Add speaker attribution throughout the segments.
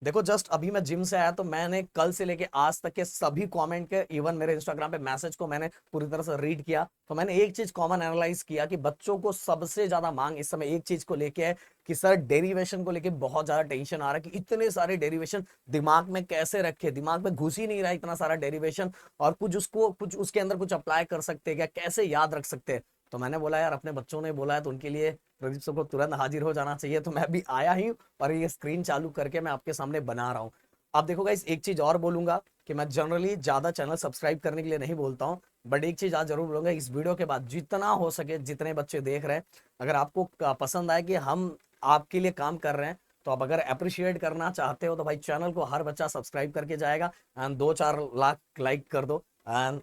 Speaker 1: देखो जस्ट अभी मैं जिम से आया तो मैंने कल से लेके आज तक के सभी कमेंट के, इवन मेरे इंस्टाग्राम पे मैसेज को मैंने पूरी तरह से रीड किया। तो मैंने एक चीज कॉमन एनालाइज किया कि बच्चों को सबसे ज्यादा मांग इस समय एक चीज को लेके है कि सर डेरिवेशन को लेके बहुत ज्यादा टेंशन आ रहा है कि इतने सारे डेरिवेशन दिमाग में कैसे रखे, दिमाग में घुस ही नहीं रहा इतना सारा डेरिवेशन, और कुछ उसके अंदर कुछ अप्लाई कर सकते हैं क्या, कैसे याद रख सकते हैं। तो मैंने बोला यार अपने बच्चों ने बोला है तो उनके लिए प्रदीप सर को तुरंत हाजिर हो जाना चाहिए। तो मैं अभी आया ही और ये स्क्रीन चालू करके मैं आपके सामने बना रहा हूँ। आप देखो गाइस, एक चीज और बोलूंगा कि मैं जनरली ज्यादा चैनल सब्सक्राइब करने के लिए नहीं बोलता हूँ, बट एक चीज आज जरूर बोलूंगा, इस वीडियो के बाद जितना हो सके जितने बच्चे देख रहे हैं, अगर आपको पसंद आए कि हम आपके लिए काम कर रहे हैं, तो आप अगर अप्रिशिएट करना चाहते हो तो भाई चैनल को हर बच्चा सब्सक्राइब करके जाएगा एंड 2-4 लाख लाइक कर दो। एंड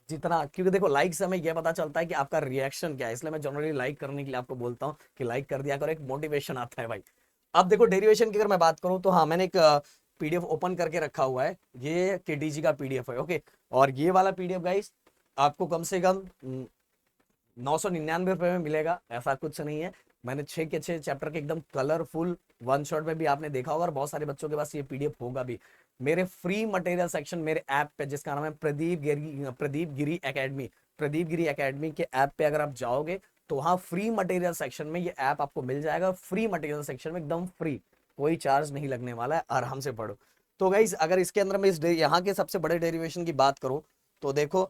Speaker 1: जितना, क्योंकि देखो लाइक से हमें यह पता चलता है कि आपका रिएक्शन क्या है, इसलिए मैं जनरली लाइक करने के लिए आपको बोलता हूँ कि लाइक कर दिया करो, एक मोटिवेशन आता है भाई। अब देखो डेरिवेशन की अगर मैं बात करूं तो हाँ, मैंने एक पीडीएफ ओपन करके रखा हुआ है, ये केडीजी का पीडीएफ है, ओके। और ये वाला पीडीएफ गाइस आपको कम से कम 999 रुपए में मिलेगा, ऐसा कुछ नहीं है। मैंने 6 के 6 चैप्टर के एकदम कलरफुल वन शॉट में भी आपने देखा होगा, और बहुत सारे बच्चों के पास ये पीडीएफ होगा भी। मेरे फ्री मटेरियल सेक्शन मेरे ऐप पे, जिसका नाम है प्रदीप गिरी एकेडमी के ऐप पे अगर आप जाओगे तो वहां फ्री मटेरियल सेक्शन में ये ऐप आपको मिल जाएगा। फ्री मटेरियल सेक्शन में एकदम फ्री, कोई चार्ज नहीं लगने वाला है, आराम से पढ़ो। तो गाइस अगर इसके अंदर मैं इस यहाँ के सबसे बड़े डेरिवेशन की बात करूं तो देखो,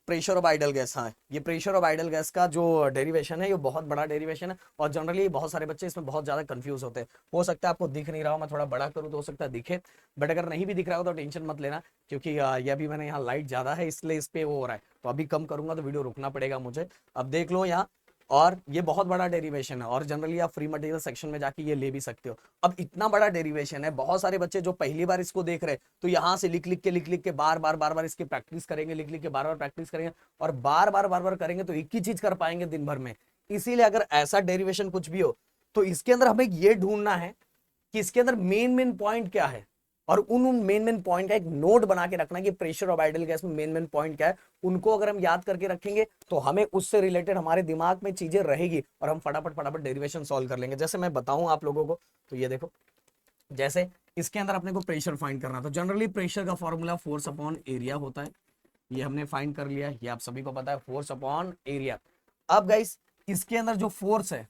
Speaker 1: प्रेशर ऑफ आइडल गैस, हाँ ये प्रेशर ऑफ आइडल गैस का जो डेरिवेशन है ये बहुत बड़ा डेरिवेशन है, और जनरली बहुत सारे बच्चे इसमें बहुत ज्यादा कंफ्यूज होते हैं। हो सकता है आपको दिख नहीं रहा हो, मैं थोड़ा बड़ा करूँ तो हो सकता है दिखे, बट अगर नहीं भी दिख रहा हो तो टेंशन मत लेना, क्योंकि ये अभी मैंने यहाँ लाइट ज्यादा है इसलिए इस पे वो हो रहा है, तो अभी कम करूंगा तो वीडियो रुकना पड़ेगा मुझे। अब देख लो यहाँ, और ये बहुत बड़ा डेरिवेशन है, और जनरली आप फ्री मटेरियल सेक्शन में जाके ये ले भी सकते हो। अब इतना बड़ा डेरिवेशन है, बहुत सारे बच्चे जो पहली बार इसको देख रहे हैं तो यहाँ से लिख लिख के बार बार इसकी प्रैक्टिस करेंगे, लिख लिख के बार बार प्रैक्टिस करेंगे, और बार बार करेंगे तो एक ही चीज कर पाएंगे दिन भर में। इसीलिए अगर ऐसा डेरिवेशन कुछ भी हो तो इसके अंदर हमें ये ढूंढना है कि इसके अंदर मेन मेन पॉइंट क्या है, और उन मेन मेन पॉइंट का एक नोट बना के रखना कि प्रेशर ऑफ आइडल गैस में मेन मेन पॉइंट क्या है। उनको अगर हम याद करके रखेंगे तो हमें उससे रिलेटेड हमारे दिमाग में चीजें रहेगी और हम फटाफट फटाफट डेरिवेशन सॉल्व कर लेंगे। जैसे मैं बताऊं आप लोगों को, तो ये देखो, जैसे इसके अंदर अपने को प्रेशर फाइंड करना, तो जनरली प्रेशर का फॉर्मूला फोर्स अपॉन एरिया होता है, ये हमने फाइंड कर लिया, ये आप सभी को पता है, फोर्स अपॉन एरिया। अब गाइस इसके अंदर जो फोर्स है,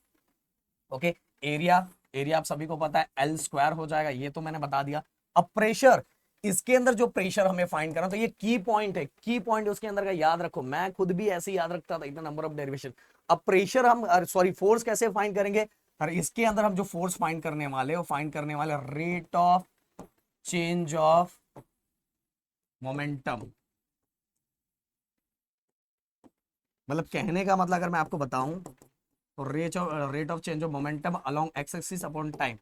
Speaker 1: ओके, एरिया, एरिया आप सभी को पता है एल स्क्वायर हो जाएगा, ये तो मैंने बता दिया। अब प्रेशर, इसके अंदर जो प्रेशर हमें फाइंड करना, तो ये की पॉइंट है, की पॉइंट उसके अंदर का याद रखो, मैं खुद भी ऐसे ही याद रखता था, इतना नंबर ऑफ डेरिवेशन। अब प्रेशर हम, सॉरी फोर्स कैसे फाइंड करेंगे, और इसके अंदर हम जो फोर्स फाइंड करने वाले हो, फाइंड करने वाले rate of change of momentum. मतलब कहने का मतलब अगर मैं आपको बताऊं तो rate of change of momentum along x axis upon time,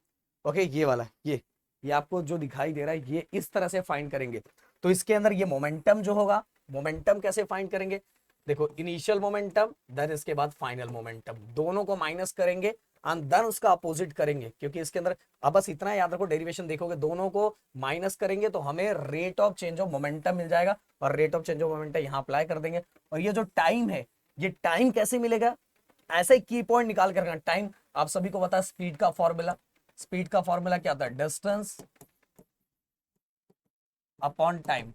Speaker 1: okay, ये वाला, ये आपको जो दिखाई दे रहा है ये इस तरह से फाइंड करेंगे। तो इसके अंदर ये मोमेंटम जो होगा, मोमेंटम कैसे फाइंड करेंगे, देखो इनिशियल मोमेंटम देन इसके बाद फाइनल मोमेंटम, दोनों को माइनस करेंगे एंड देन उसका अपोजिट करेंगे, क्योंकि इसके अंदर अब बस इतना याद रखो, डेरिवेशन देखोगे दोनों को माइनस करेंगे तो हमें rate of change of momentum मिल जाएगा, और rate of change of momentum यहाँ अप्लाई कर देंगे। और ये जो टाइम है, ये टाइम कैसे मिलेगा, ऐसे ही की पॉइंट निकाल कर रखना। टाइम आप सभी को पता है, स्पीड का फॉर्मूला, स्पीड का फॉर्मूला क्या होता है, डिस्टेंस अपॉन टाइम।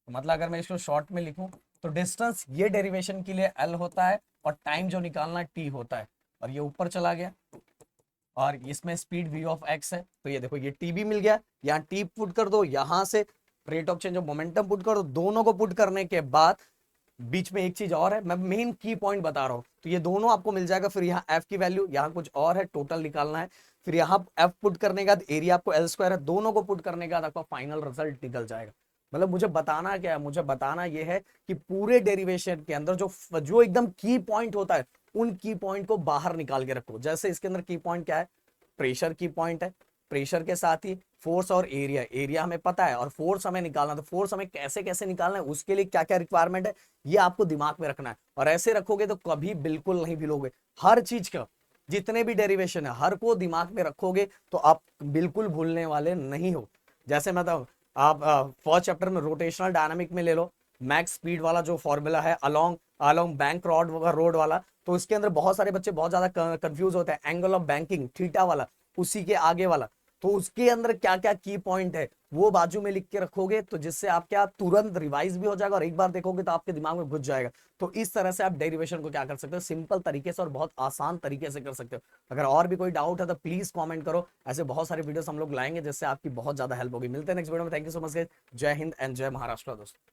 Speaker 1: मतलब अगर मैं इसको शॉर्ट में लिखूं तो डिस्टेंस ये डेरिवेशन के लिए एल होता है, और टाइम जो निकालना टी होता है, और ये ऊपर चला गया, और इसमें स्पीड v ऑफ x है, तो ये देखो ये टी भी मिल गया, यहाँ टी पुट कर दो, यहां से rate of change of momentum put कर दो, दोनों को पुट करने के बाद बीच में एक चीज और है, मैं मेन की पॉइंट बता रहा हूं, तो ये दोनों आपको मिल जाएगा। फिर यहाँ एफ की वैल्यू, यहाँ कुछ और है, टोटल निकालना है, फिर यहाँ एफ पुट करने के बाद एरिया आपको एल स्क्वायर है, दोनों को पुट करने के बाद आपका फाइनल रिजल्ट निकल जाएगा। मतलब मुझे बताना क्या है, मुझे बताना यह है कि पूरे डेरिवेशन के अंदर जो जो एकदम की पॉइंट होता है उन की पॉइंट को बाहर निकाल के रखो। जैसे इसके अंदर की पॉइंट क्या है, प्रेशर की पॉइंट है, प्रेशर के साथ ही फोर्स और एरिया, एरिया हमें पता है, और फोर्स हमें निकालना, तो फोर्स हमें कैसे कैसे निकालना है, उसके लिए क्या क्या रिक्वायरमेंट है, ये आपको दिमाग में रखना है। और ऐसे रखोगे तो कभी बिल्कुल नहीं भूलोगे, हर चीज का जितने भी डेरिवेशन है हर को दिमाग में रखोगे तो आप बिल्कुल भूलने वाले नहीं हो। जैसे मतलब आप फर्स्ट चैप्टर में रोटेशनल डायनामिक में ले लो, मैक्स स्पीड वाला जो फॉर्मूला है अलोंग अलोंग बैंक रोड वाला, तो इसके अंदर बहुत सारे बच्चे बहुत ज्यादा कंफ्यूज होते हैं, एंगल ऑफ बैंकिंग थीटा वाला, उसी के आगे वाला, तो उसके अंदर क्या क्या की पॉइंट है वो बाजू में लिख के रखोगे, तो जिससे आप क्या तुरंत रिवाइज भी हो जाएगा और एक बार देखोगे तो आपके दिमाग में घुस जाएगा। तो इस तरह से आप डेरिवेशन को क्या कर सकते हो, सिंपल तरीके से और बहुत आसान तरीके से कर सकते हो। अगर और भी कोई डाउट है तो प्लीज कॉमेंट करो, ऐसे बहुत सारे वीडियोस हम लोग लाएंगे जिससे आपकी बहुत ज्यादा हेल्प होगी। मिलते हैं नेक्स्ट वीडियो में। थैंक यू सो मच, जय हिंद एंड जय महाराष्ट्र दोस्तों।